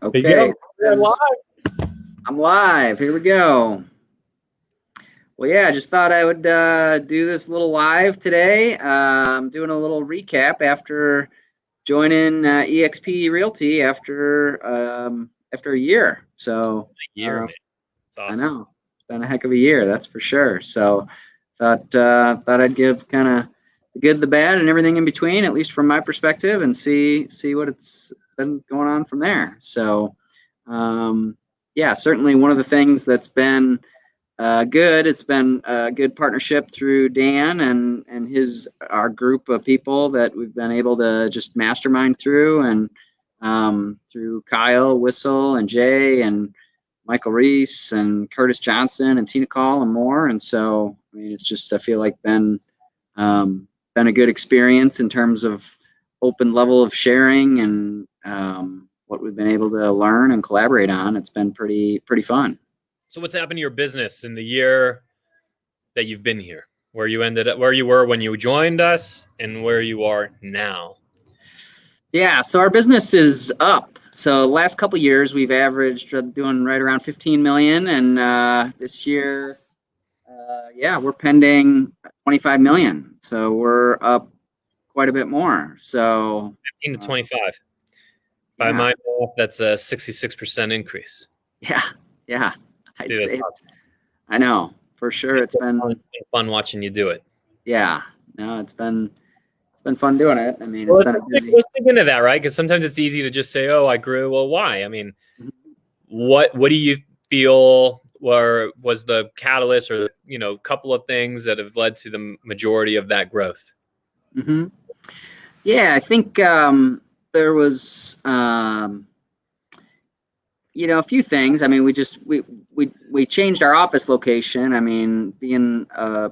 There you Okay. go. We're live. I'm live. Here we go. Well, yeah, I just thought I would do this little live today. I'm doing a little recap after joining eXp Realty after a year. So A year, man. It's I awesome. know it's been a heck of a year, that's for sure. So thought I'd give kind of the good, the bad, and everything in between, at least from my perspective, and see what it's been going on from there. So. Yeah, certainly one of the things that's been good. It's been a good partnership through Dan and our group of people that we've been able to just mastermind through, and through Kyle Whistle and Jay and Michael Reese and Curtis Johnson and Tina Call and more. And so, I mean, it's just, I feel like been a good experience in terms of open level of sharing and what we've been able to learn and collaborate on. It's been pretty fun. So what's happened to your business in the year that you've been here? Where you ended up, where you were when you joined us, and where you are now? Yeah, so our business is up. So last couple of years, we've averaged doing right around 15 million, and this year, yeah, we're pending 25 million. So we're up quite a bit more. So 15 to 25. By yeah, my math, that's a 66% increase. yeah, I'd Dude, say that's awesome. I know for sure. It's been fun watching you do it. yeah, no, it's been fun doing it. I mean, it's Well, been a busy. let's dig into that, right? Because sometimes it's easy to just say, "Oh, I grew." Well, why? I mean, Mhm. what do you feel was the catalyst, or couple of things that have led to the majority of that growth? Mm-hmm. Yeah, I think there was a few things. I mean, we changed our office location. I mean, being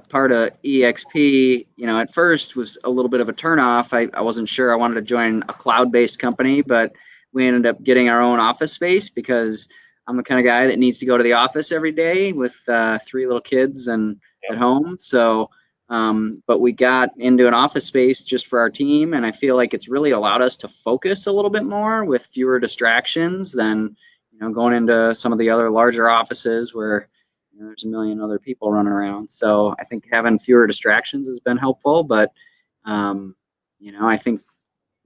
part of eXp, at first was a little bit of a turnoff. I wasn't sure I wanted to join a cloud-based company, but we ended up getting our own office space because I'm the kind of guy that needs to go to the office every day with 3 little kids and at home. So, but we got into an office space just for our team, and I feel like it's really allowed us to focus a little bit more with fewer distractions than going into some of the other larger offices where there's a million other people running around. So I think having fewer distractions has been helpful. But I think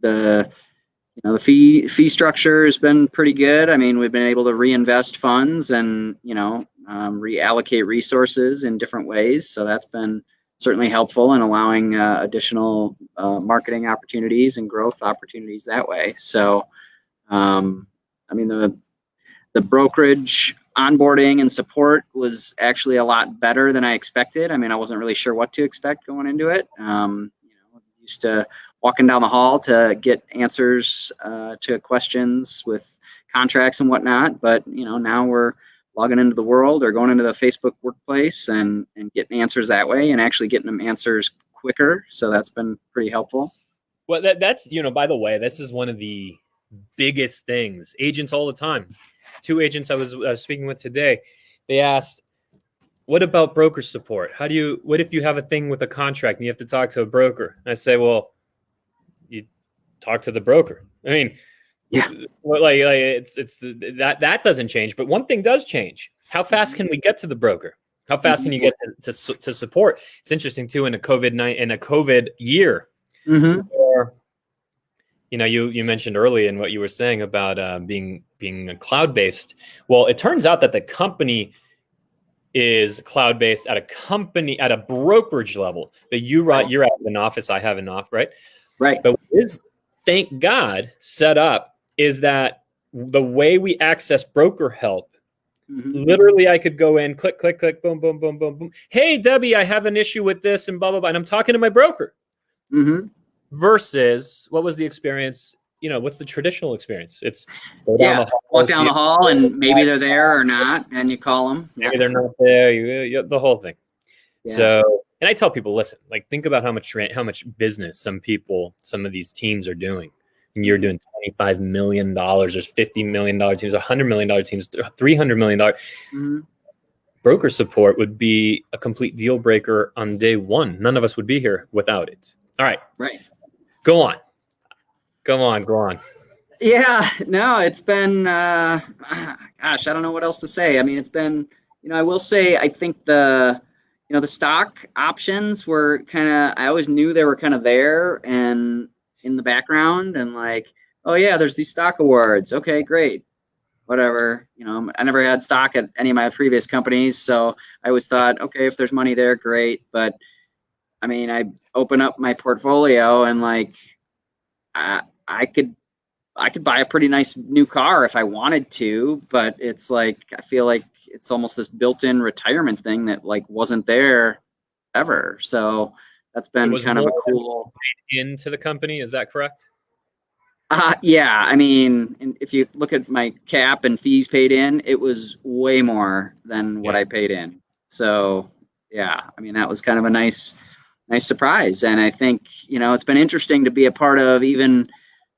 the the fee structure has been pretty good. I mean, we've been able to reinvest funds and reallocate resources in different ways. So that's been certainly helpful in allowing additional marketing opportunities and growth opportunities that way. So I mean, the brokerage onboarding and support was actually a lot better than I expected. I mean, I wasn't really sure what to expect going into it. Used to walking down the hall to get answers to questions with contracts and whatnot, but now we're logging into the world or going into the Facebook workplace and getting answers that way, and actually getting them answers quicker. So that's been pretty helpful. Well, that's by the way, this is one of the biggest things. Agents all the time. 2 agents I was speaking with today, they asked, "What about broker support? What if you have a thing with a contract and you have to talk to a broker?" And I say, "Well, you talk to the broker." I mean, Yeah. like it's that doesn't change, but one thing does change. How fast can we get to the broker? How fast can you get to support? It's interesting too in a COVID year. Mm-hmm. Where, you mentioned earlier in what you were saying about being cloud-based. Well, it turns out that the company is cloud-based at a brokerage level. But you're at an office, I have an office, right? Right. But what is, thank God, set up is that the way we access broker help, literally I could go in, click, click, click, boom, boom, boom, boom, boom. Hey, Debbie, I have an issue with this and blah, blah, blah. And I'm talking to my broker. Versus what was the experience? What's the traditional experience? It's go down the hall, walk down the hall, and maybe they're there or not, and you call them. Maybe they're not there. The whole thing. Yeah. So, and I tell people, listen, like think about how much business some of these teams are doing. And you're doing $25 million. There's $50 million teams, $100 million teams, $300 million. Broker support would be a complete deal breaker on day one. None of us would be here without it. All right. Right. Go on. Yeah, no, it's been, gosh, I don't know what else to say. I mean, it's been, I will say, I think the stock options were kind of, I always knew they were kind of there and in the background and like, oh yeah, there's these stock awards. Okay, great. Whatever. I never had stock at any of my previous companies, so I always thought, okay, if there's money there, great. But I mean, I open up my portfolio and like, I could buy a pretty nice new car if I wanted to, but it's like I feel like it's almost this built-in retirement thing that like wasn't there ever. So that's It been was kind of more a cool. into the company. Is that correct? Yeah, I mean, if you look at my cap and fees paid in, it was way more than what Yeah. I paid in. So yeah, I mean that was kind of a nice surprise, and I think it's been interesting to be a part of even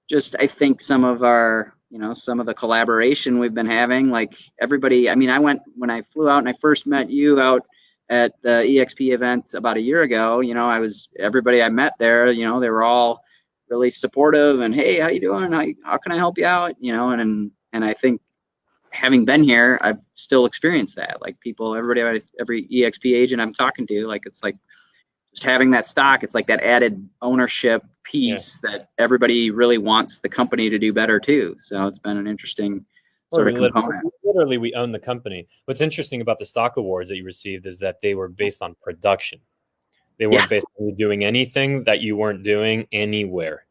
just I think some of the collaboration we've been having, like everybody. I mean, I went when I flew out and I first met you out at the EXP event about a year ago. Everybody I met there. They were all really supportive and hey, how you doing? How can I help you out? And I think having been here, I've still experienced that. Like every EXP agent I'm talking to, like it's like just having that stock, it's like that added ownership Yeah. piece that everybody really wants the company to do better too. So it's been an interesting Well, sort of component. we own the company. What's interesting about the stock awards that you received is that they were based on production. They Yeah, weren't based on you doing anything that you weren't doing anywhere.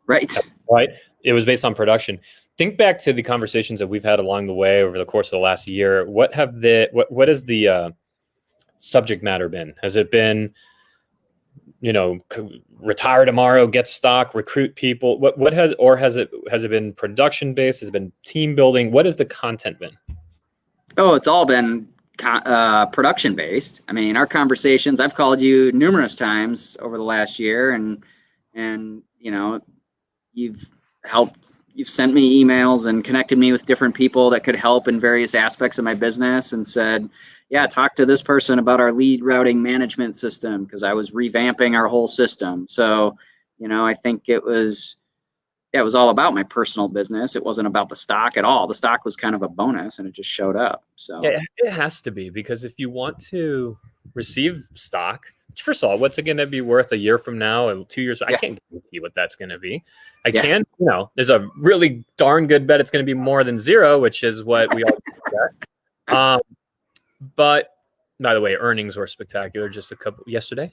right. Right? It was based on production. Think back to the conversations that we've had along the way over the course of the last year. What has the subject matter been? Has it been retire tomorrow, get stock, recruit people? Has it been production based? Has it been team building? What has the content been? Oh, it's all been production based. I mean, our conversations, I've called you numerous times over the last year and you've you've sent me emails and connected me with different people that could help in various aspects of my business and said, yeah, talk to this person about our lead routing management system because I was revamping our whole system. So, I think it was all about my personal business. It wasn't about the stock at all. The stock was kind of a bonus and it just showed up. So, Yeah, it has to be because if you want to receive stock, first of all, what's it going to be worth a year from now and 2 years? I yeah, can't guarantee what that's going to be. I yeah, can, there's a really darn good bet it's going to be more than zero, which is what we all get. But by the way, earnings were spectacular just yesterday.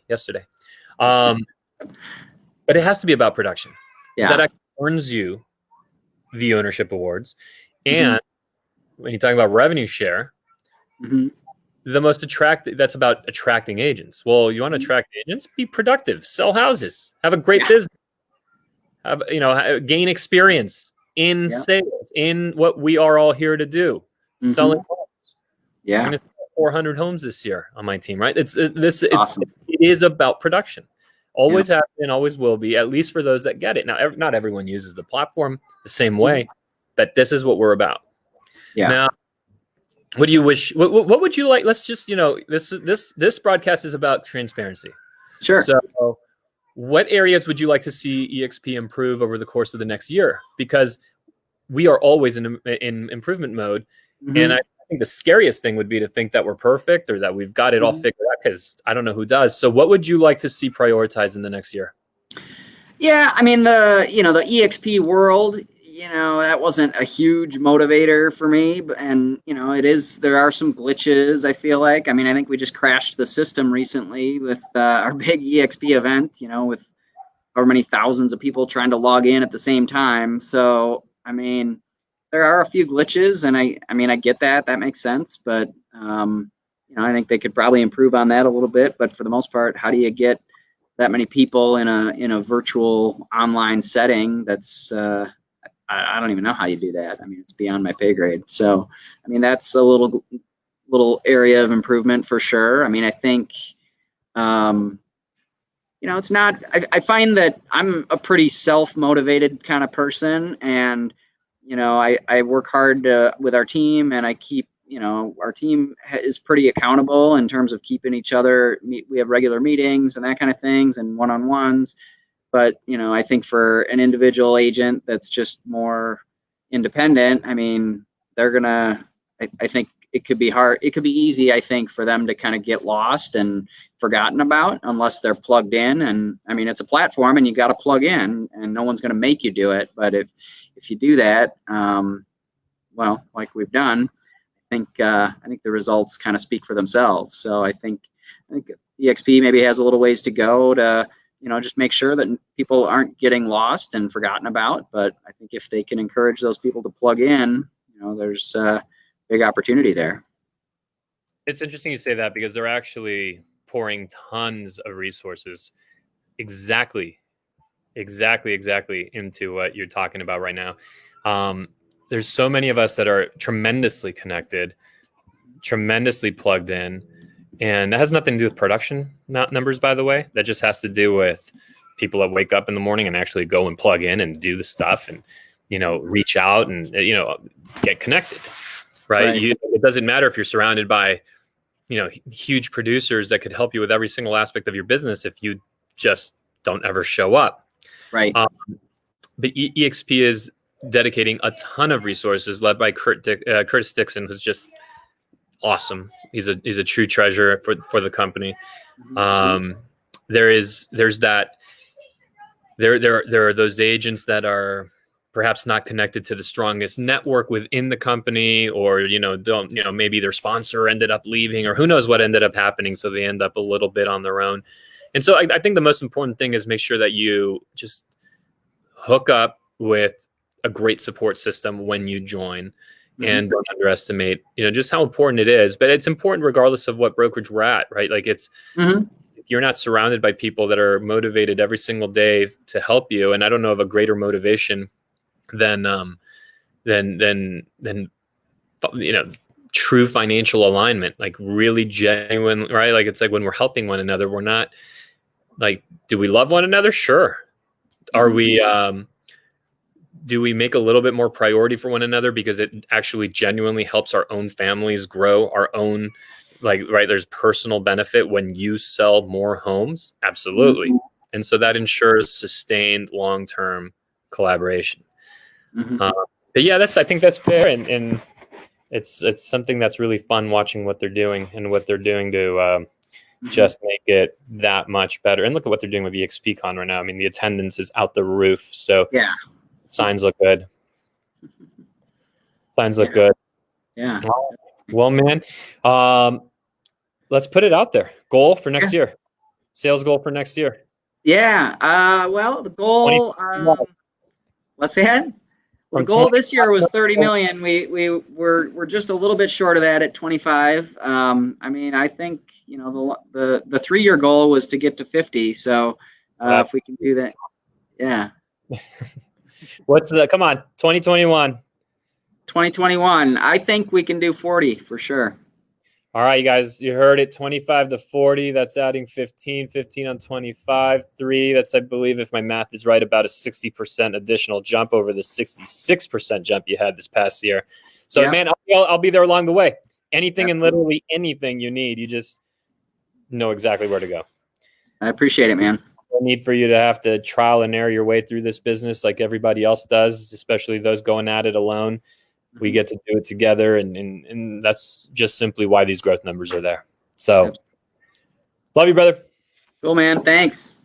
Um, but it has to be about production because that yeah. actually earns you the ownership awards. Hmm. And when you're talking about revenue share, Hmm. that's about attracting agents. Well, you want to attract agents, be productive, sell houses, have a great Yeah, business, gain experience in yeah. sales, in what we are all here to do, selling Hmm. homes. I'm Yeah. going to sell 400 homes this year on my team, right? It Awesome. is about production. Yeah. Always have been, always will be, at least for those that get it. Now, not everyone uses the platform the same way, but this is what we're about. Yeah. Now, what do you wish? What would you like? Let's just this broadcast is about transparency. Sure. So, what areas would you like to see eXp improve over the course of the next year? Because we are always in improvement mode, and Hmm. I think the scariest thing would be to think that we're perfect or that we've got it all Hmm. figured out. Because I don't know who does. So, what would you like to see prioritized in the next year? Yeah, I mean the EXP world, that wasn't a huge motivator for me, and there are some glitches, I feel like. I mean, I think we just crashed the system recently with our big EXP event, with however many thousands of people trying to log in at the same time. So, I mean, there are a few glitches and I mean, I get that. That makes sense, but I think they could probably improve on that a little bit, but for the most part, how do you get that many people in a virtual online setting? That's I don't even know how you do that. I mean, it's beyond my pay grade. So, I mean, that's a little area of improvement for sure. I mean, I think um, it's not. I find that I'm a pretty self-motivated kind of person, and I work hard with our team, and I keep our team is pretty accountable in terms of keeping each other. We have regular meetings and that kind of things, and one-on-ones, But, I think for an individual agent that's just more independent, I mean, they're gonna, I think it could be hard. It could be easy, I think, for them to kind of get lost and forgotten about unless they're plugged in. And I mean, it's a platform and you got to plug in, and no one's going to make you do it. But if you do that, well, like we've done, I think the results kind of speak for themselves. So I think eXp maybe has a little ways to go to, just make sure that people aren't getting lost and forgotten about. But I think if they can encourage those people to plug in, there's a big opportunity there. It's interesting you say that, because they're actually pouring tons of resources exactly into what you're talking about right now. There's so many of us that are tremendously connected, tremendously plugged in, and that has nothing to do with production numbers, by the way. That just has to do with people that wake up in the morning and actually go and plug in and do the stuff and, reach out and, get connected, right? It doesn't matter if you're surrounded by, huge producers that could help you with every single aspect of your business if you just don't ever show up. Right. But eXp is dedicating a ton of resources, led by Curtis Dixon, who's just awesome. He's a true treasure for the company. There are those agents that are perhaps not connected to the strongest network within the company, or maybe their sponsor ended up leaving, or who knows what ended up happening, so they end up a little bit on their own. And so I think the most important thing is make sure that you just hook up with a great support system when you join. And don't underestimate, just how important it is. But it's important regardless of what brokerage we're at, right? Like if you're not surrounded by people that are motivated every single day to help you, and I don't know of a greater motivation than true financial alignment, like really genuine, right? Like it's like when we're helping one another, we're not like, do we love one another? Sure. Are we? Do we make a little bit more priority for one another because it actually genuinely helps our own families grow, our own, right? There's personal benefit when you sell more homes. Absolutely. And so that ensures sustained long-term collaboration. But yeah, I think that's fair. And it's something that's really fun watching what they're doing to just make it that much better. And look at what they're doing with eXpCon right now. I mean, the attendance is out the roof. So yeah. Signs look good. Good. Yeah. Well, man, let's put it out there. Goal for next year. Sales goal for next year. Yeah. Well, the goal. Let's ahead. Well, the goal this year was 30 million. We're just a little bit short of that at 25. I mean, I think the 3-year goal was to get to 50. So if we can do that, yeah. Come on, 2021. 2021. I think we can do 40 for sure. All right, you guys, you heard it. 25 to 40. That's adding 15 on 25, 3. That's, I believe, if my math is right, about a 60% additional jump over the 66% jump you had this past year. So, man, I'll be there along the way. Anything and literally anything you need, you just know exactly where to go. I appreciate it, man. No need for you to have to trial and error your way through this business like everybody else does, especially those going at it alone. We get to do it together, and that's just simply why these growth numbers are there. So, love you, brother. Cool, man. Thanks.